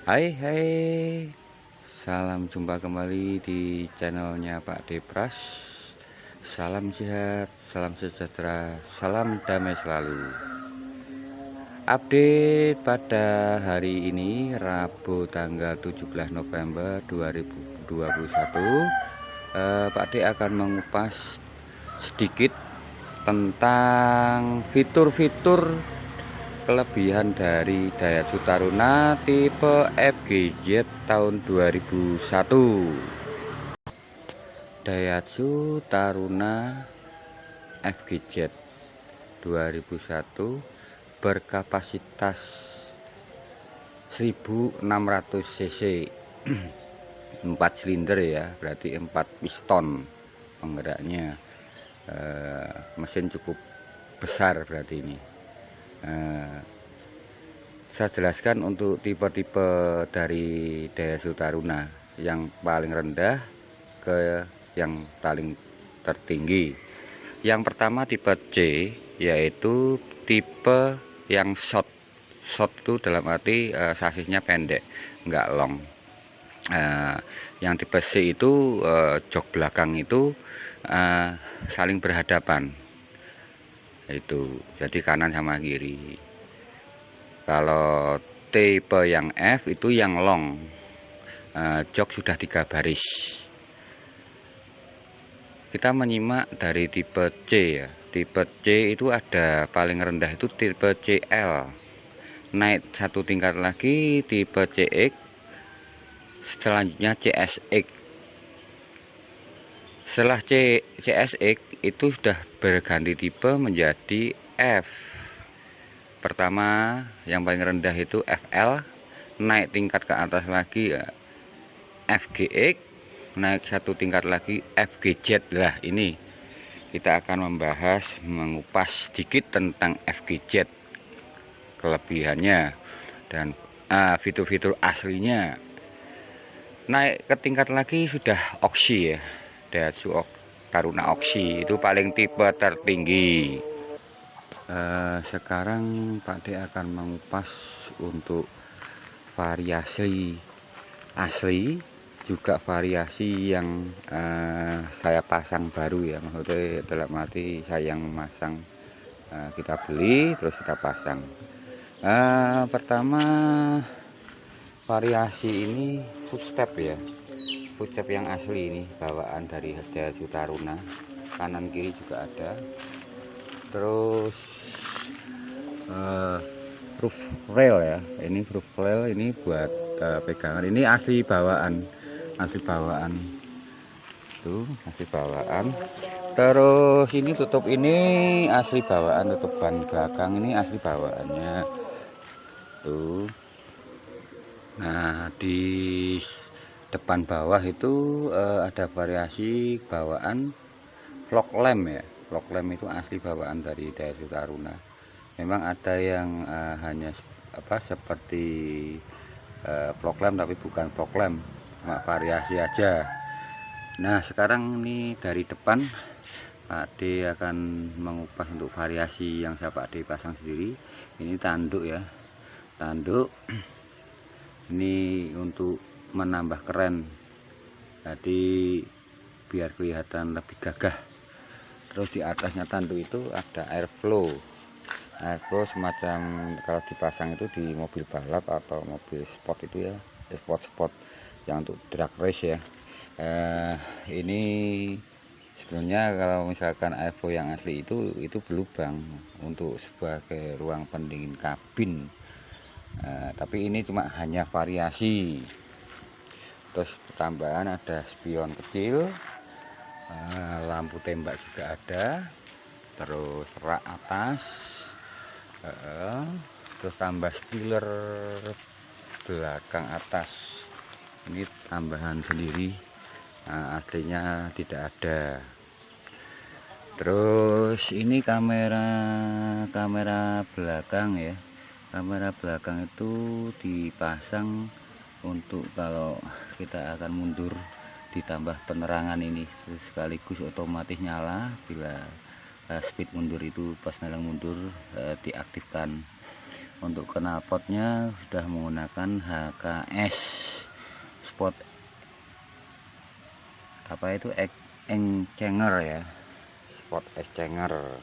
Hai, salam jumpa kembali di channelnya Pak Depras. Salam sehat, salam sejahtera, salam damai selalu. Update pada hari ini Rabu tanggal 17 November 2021. Pak D akan mengupas sedikit tentang fitur-fitur kelebihan dari Daihatsu Taruna tipe FGZ tahun 2001. Daihatsu Taruna FGZ 2001 berkapasitas 1600 cc 4 silinder ya, berarti 4 piston penggeraknya. Mesin cukup besar berarti ini. Saya jelaskan untuk tipe-tipe dari Daihatsu Taruna yang paling rendah ke yang paling tertinggi. Yang pertama tipe C, yaitu tipe yang short. Short itu dalam arti sasisnya pendek, enggak long. Yang tipe C itu jok belakang itu saling berhadapan. Itu jadi kanan sama kiri. Kalau tipe yang F itu yang long, jok sudah 3 baris. Kita menyimak dari tipe C ya. Tipe C itu ada paling rendah itu tipe CL, naik satu tingkat lagi tipe CX, selanjutnya CSX. Setelah CSX itu sudah berganti tipe menjadi F. Pertama yang paling rendah itu FL, naik tingkat ke atas lagi ya FGX, naik satu tingkat lagi FGZ. Lah ini kita akan mengupas sedikit tentang FGZ, kelebihannya dan fitur-fitur aslinya. Naik ke tingkat lagi sudah Oxy ya, Daihatsu Taruna Oxy itu paling tipe tertinggi. Sekarang Pak D akan mengupas untuk variasi asli, juga variasi yang saya pasang baru ya, maksudnya dalam arti saya yang memasang, kita beli terus kita pasang. Pertama variasi ini footstep ya, footstep yang asli ini bawaan dari Daihatsu Taruna, kanan kiri juga ada. Terus roof rail ya, ini roof rail ini buat pegangan, ini asli bawaan tuh, asli bawaan. Terus ini tutup ini asli bawaan, tutup ban belakang ini asli bawaannya tuh. Nah di depan bawah itu ada variasi bawaan fog lamp ya. Fog lamp itu asli bawaan dari Daihatsu Taruna. Memang ada yang hanya seperti fog lamp tapi bukan fog lamp, cuma variasi aja. Nah sekarang ini dari depan Pak D akan mengupas untuk variasi yang saya Pak D pasang sendiri. Ini tanduk ya, tanduk ini untuk menambah keren, jadi biar kelihatan lebih gagah. Terus di atasnya tanduk itu ada airflow semacam kalau dipasang itu di mobil balap atau mobil sport itu ya, sport yang untuk drag race ya. Ini sebenarnya kalau misalkan airflow yang asli itu berlubang untuk sebagai ruang pendingin kabin, tapi ini cuma hanya variasi. Terus tambahan ada spion kecil, lampu tembak juga ada, terus rak atas, terus tambah spoiler belakang atas, ini tambahan sendiri, aslinya tidak ada. Terus ini kamera belakang ya, kamera belakang itu dipasang untuk kalau kita akan mundur, ditambah penerangan ini sekaligus otomatis nyala bila speed mundur itu pas nalang mundur diaktifkan. Untuk knalpotnya sudah menggunakan HKS Sport apa itu Exchanger ya, Sport Exchanger.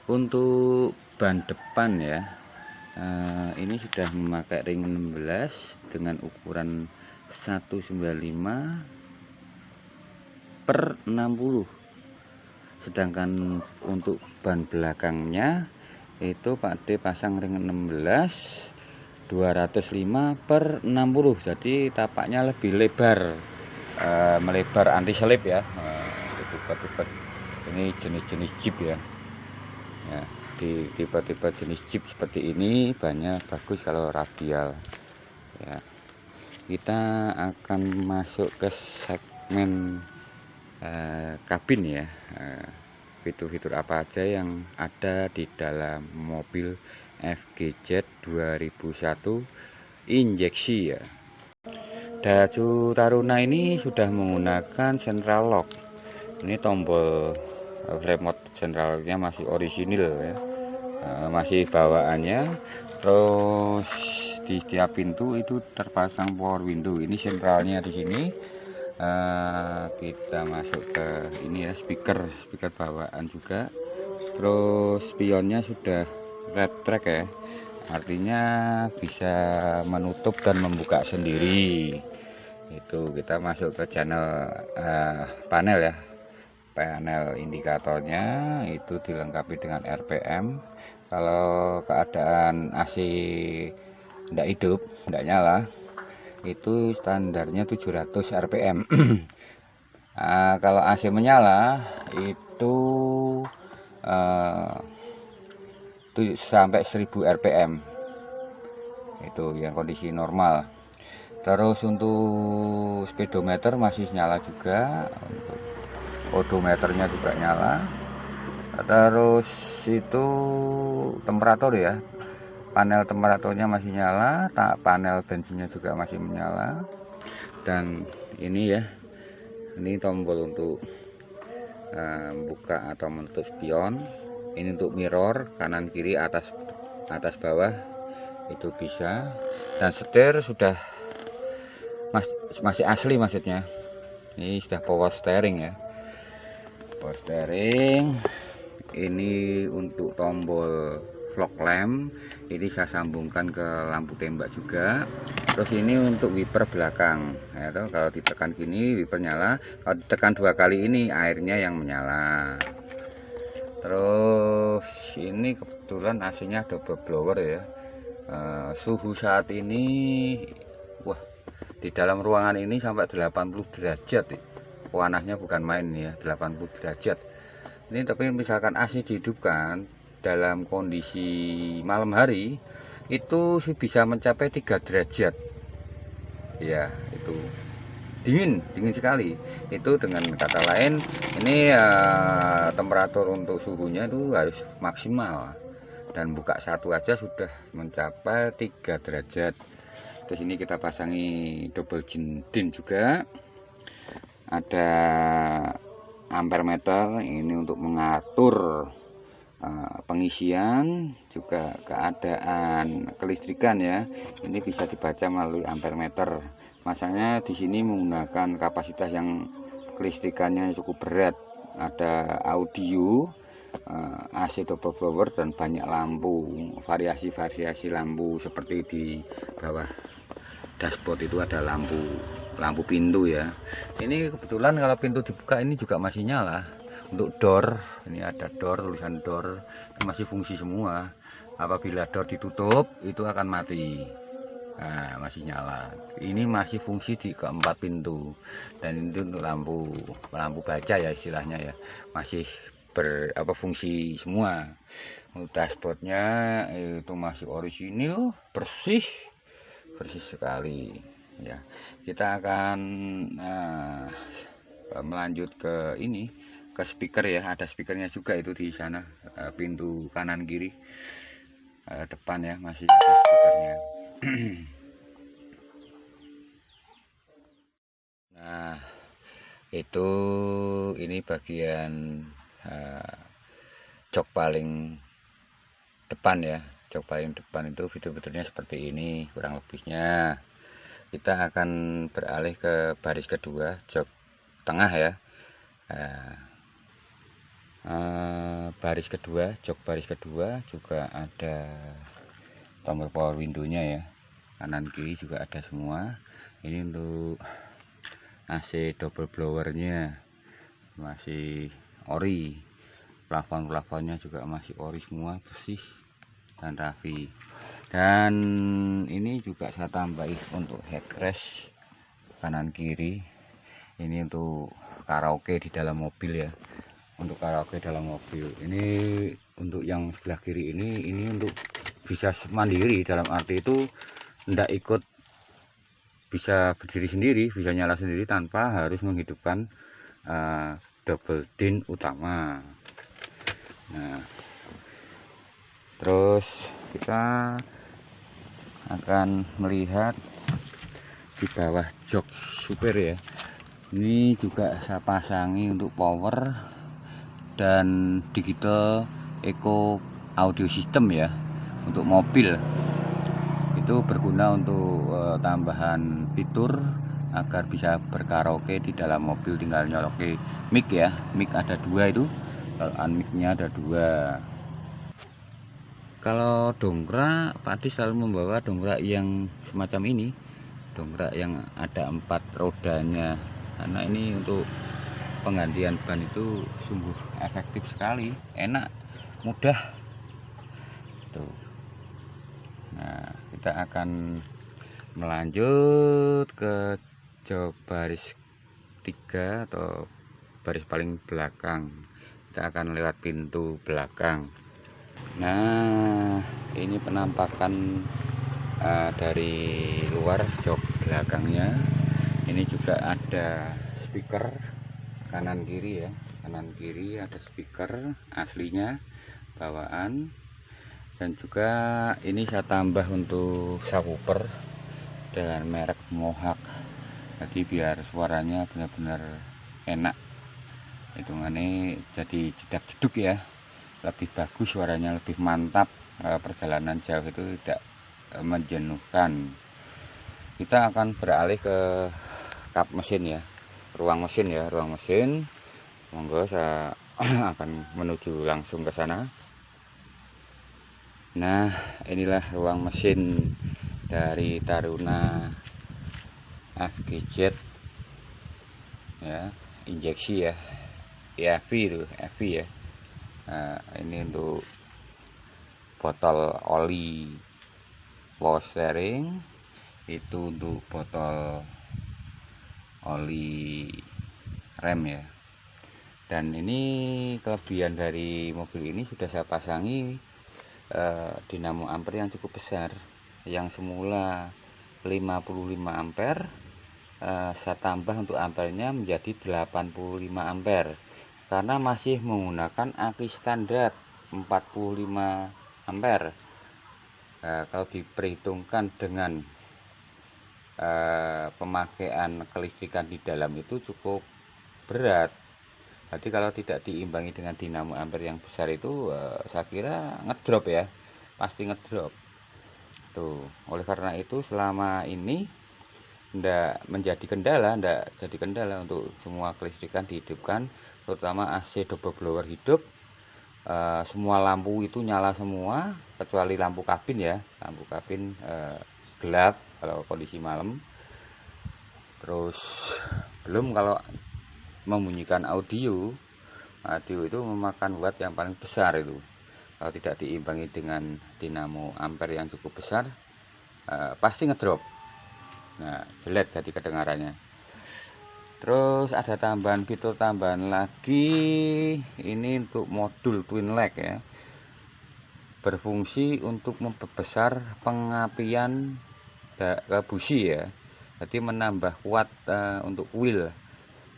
Untuk ban depan ya, ini sudah memakai ring 16 dengan ukuran 195/60. Sedangkan untuk ban belakangnya itu Pak D pasang ring 16 205/60. Jadi tapaknya lebih lebar, melebar anti selip ya. Tipe-tipe ini jenis-jenis Jeep ya. Ya, di tipe-tipe jenis Jeep seperti ini banyak bagus kalau radial ya. Kita akan masuk ke segmen kabin ya. Fitur-fitur apa aja yang ada di dalam mobil FGZ 2001 injeksi ya. Daihatsu Taruna ini sudah menggunakan central lock. Ini tombol remote centralnya masih orisinil ya, masih bawaannya. Terus di setiap pintu itu terpasang power window. Ini sentralnya di sini. Kita masuk ke ini ya, speaker bawaan juga. Terus spionnya sudah red track ya, artinya bisa menutup dan membuka sendiri. Itu kita masuk ke channel panel ya. Panel indikatornya itu dilengkapi dengan RPM. Kalau keadaan AC tidak hidup, tidak nyala, itu standarnya 700 RPM. Kalau AC menyala itu sampai 1000 RPM. Itu yang kondisi normal. Terus untuk speedometer masih nyala juga, untuk odometernya juga nyala. Terus itu temperatur ya, panel temperaturnya masih nyala, panel bensinnya juga masih menyala. Dan ini ya, ini tombol untuk buka atau menutup spion. Ini untuk mirror kanan kiri atas bawah itu bisa. Dan setir sudah masih asli, maksudnya ini sudah power steering ya. Power steering. Ini untuk tombol fog lamp, ini saya sambungkan ke lampu tembak juga. Terus ini untuk wiper belakang ya, kalau ditekan gini wiper nyala, kalau ditekan 2 kali ini airnya yang menyala. Terus ini kebetulan AC-nya double blower ya. Suhu saat ini, wah, di dalam ruangan ini sampai 80 derajat ya. Panasnya bukan main ya, 80 derajat. Ini tapi misalkan AC dihidupkan dalam kondisi malam hari itu bisa mencapai 3 derajat ya, itu dingin sekali. Itu dengan kata lain ini temperatur untuk suhunya itu harus maksimal, dan buka satu aja sudah mencapai 3 derajat. Terus ini kita pasangi double din juga, ada ampere meter ini untuk mengatur pengisian, juga keadaan kelistrikan ya. Ini bisa dibaca melalui ampere meter. Masanya di sini menggunakan kapasitas yang kelistrikannya cukup berat. Ada audio, AC double blower, dan banyak lampu, variasi lampu. Seperti di bawah dashboard itu ada lampu pintu ya. Ini kebetulan kalau pintu dibuka ini juga masih nyala. Untuk door, ini ada door, tulisan door masih fungsi semua. Apabila door ditutup itu akan mati. Nah, masih nyala. Ini masih fungsi di keempat pintu. Dan itu untuk lampu baca ya istilahnya ya, masih fungsi semua. Untuk dashboardnya itu masih orisinil, bersih sekali ya. Kita akan melanjut ke ini, ke speaker ya. Ada speakernya juga itu di sana, pintu kanan kiri, depan ya, masih ada speakernya. Nah itu, ini bagian jok paling depan ya. Jok paling depan itu fitur-fiturnya seperti ini kurang lebihnya. Kita akan beralih ke baris kedua, jok tengah ya. Baris kedua, jok baris kedua juga ada tombol power window-nya ya. Kanan kiri juga ada semua. Ini untuk AC double blowernya masih ori. Plafon-plafonnya juga masih ori semua, bersih dan rapi. Dan ini juga saya tambahin untuk headrest kanan kiri. Ini untuk karaoke di dalam mobil ya. Untuk karaoke dalam mobil ini, untuk yang sebelah kiri ini untuk bisa mandiri, dalam arti itu tidak ikut, bisa berdiri sendiri, bisa nyala sendiri tanpa harus menghidupkan double din utama. Nah, terus kita akan melihat di bawah jok supir ya. Ini juga saya pasangi untuk power dan digital eco audio system ya, untuk mobil. Itu berguna untuk tambahan fitur agar bisa berkaraoke di dalam mobil, tinggal nyoloke mic ya. Mic ada dua itu, kalau mic-nya ada dua. Kalau dongkrak, Pak Adi selalu membawa dongkrak yang semacam ini, dongkrak yang ada 4 rodanya, karena ini untuk penggantian ban itu sungguh efektif sekali, enak, mudah tuh. Nah, kita akan melanjut ke jok baris 3 atau baris paling belakang. Kita akan lewat pintu belakang. Nah, ini penampakan dari luar jok belakangnya. Ini juga ada speaker kanan kiri ya, kanan kiri ada speaker aslinya bawaan. Dan juga ini saya tambah untuk subwoofer dengan merek Mohawk, jadi biar suaranya benar-benar enak, hitungannya jadi jedak-jeduk ya, lebih bagus suaranya, lebih mantap. Perjalanan jauh itu tidak menjenuhkan. Kita akan beralih ke kap mesin ya, ruang mesin ya, ruang mesin. Monggo saya akan menuju langsung ke sana. Nah, inilah ruang mesin dari Taruna FGZ ya, injeksi ya, EV itu, EV ya. Nah, ini untuk botol oli power steering, itu untuk botol oli rem ya. Dan ini kelebihan dari mobil ini, sudah saya pasangi dinamo ampere yang cukup besar, yang semula 55 ampere, saya tambah untuk ampernya menjadi 85 ampere, karena masih menggunakan aki standar 45 ampere. Kalau diperhitungkan dengan pemakaian kelistrikan di dalam itu cukup berat. Jadi kalau tidak diimbangi dengan dinamo ampere yang besar itu, saya kira ngedrop ya, pasti ngedrop tuh. Oleh karena itu selama ini ndak menjadi kendala, ndak jadi kendala untuk semua kelistrikan dihidupkan, terutama AC double blower hidup. Semua lampu itu nyala semua kecuali lampu kabin ya, lampu kabin gelap kalau kondisi malam. Terus belum kalau membunyikan audio itu memakan watt yang paling besar itu. Kalau tidak diimbangi dengan dinamo ampere yang cukup besar, pasti ngedrop. Nah, jelek jadi kedengarannya. Terus ada tambahan fitur tambahan lagi, ini untuk modul twin leg ya, berfungsi untuk memperbesar pengapian busi ya, jadi menambah kuat untuk wheel,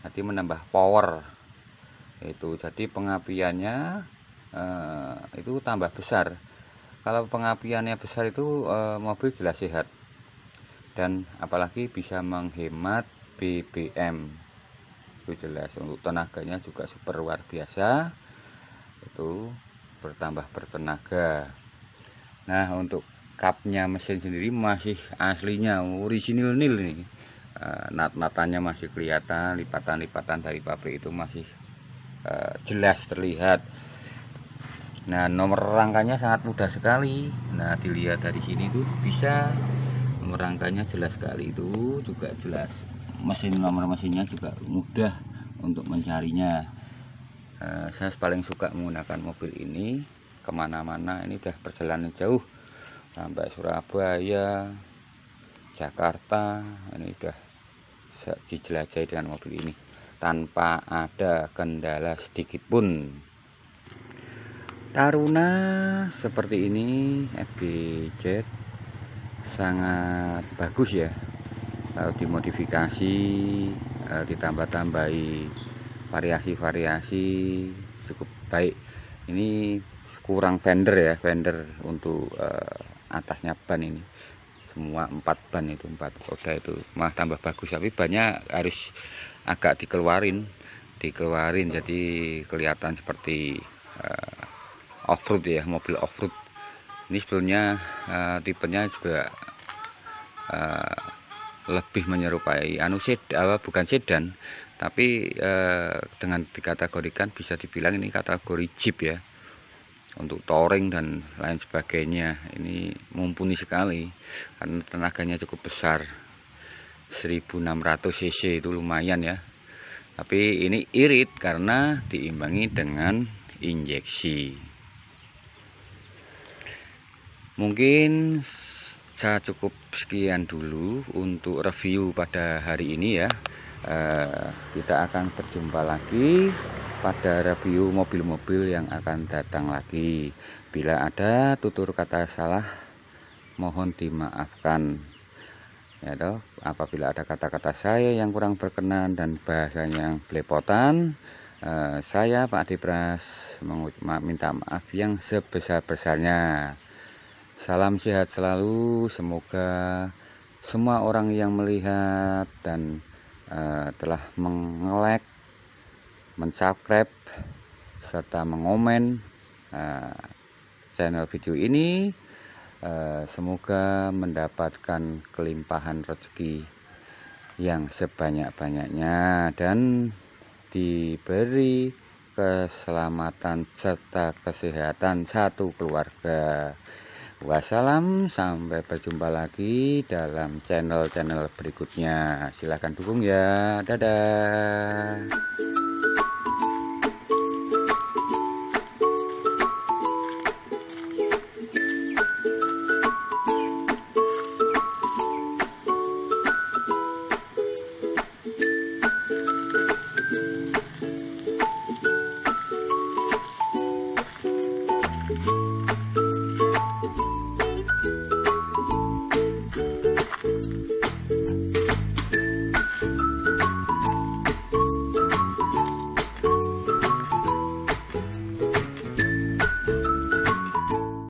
jadi menambah power itu, jadi pengapiannya itu tambah besar. Kalau pengapiannya besar itu mobil jelas sehat, dan apalagi bisa menghemat BBM, itu jelas. Untuk tenaganya juga super luar biasa, itu bertambah bertenaga. Nah, untuk kapnya mesin sendiri masih aslinya orisinil nil nih. Nat-natannya masih kelihatan, lipatan-lipatan dari pabrik itu masih jelas terlihat. Nah, nomor rangkanya sangat mudah sekali. Nah, dilihat dari sini tuh bisa, nomor rangkanya jelas sekali, itu juga jelas. Nomor mesinnya juga mudah untuk mencarinya. Saya paling suka menggunakan mobil ini kemana-mana. Ini udah perjalanan jauh sampai Surabaya, Jakarta, ini udah dijelajahi dengan mobil ini tanpa ada kendala sedikit pun. Taruna seperti ini FBZ sangat bagus ya, kalau dimodifikasi, ditambah-tambahi variasi-variasi cukup baik. Ini kurang fender ya, fender untuk atasnya ban, ini semua 4 ban, itu 4 roda itu mah tambah bagus, tapi banyak harus agak dikeluarin jadi kelihatan seperti off-road ya, mobil off-road. Ini sebelumnya tipenya juga lebih menyerupai bukan sedan, tapi dengan dikategorikan bisa dibilang ini kategori jeep ya, untuk touring dan lain sebagainya. Ini mumpuni sekali karena tenaganya cukup besar, 1600 cc itu lumayan ya. Tapi ini irit karena diimbangi dengan injeksi. Mungkin saya cukup sekian dulu untuk review pada hari ini ya. Kita akan berjumpa lagi pada review mobil-mobil yang akan datang lagi. Bila ada tutur kata salah, mohon dimaafkan ya toh. Apabila ada kata-kata saya yang kurang berkenan dan bahasanya yang belepotan, saya Pak Dipras minta maaf yang sebesar-besarnya. Salam sehat selalu, semoga semua orang yang melihat dan telah meng-like, men-subscribe, serta mengomen channel video ini, semoga mendapatkan kelimpahan rezeki yang sebanyak-banyaknya dan diberi keselamatan serta kesehatan satu keluarga. Wassalam, sampai berjumpa lagi dalam channel-channel berikutnya. Silahkan dukung ya. Dadah.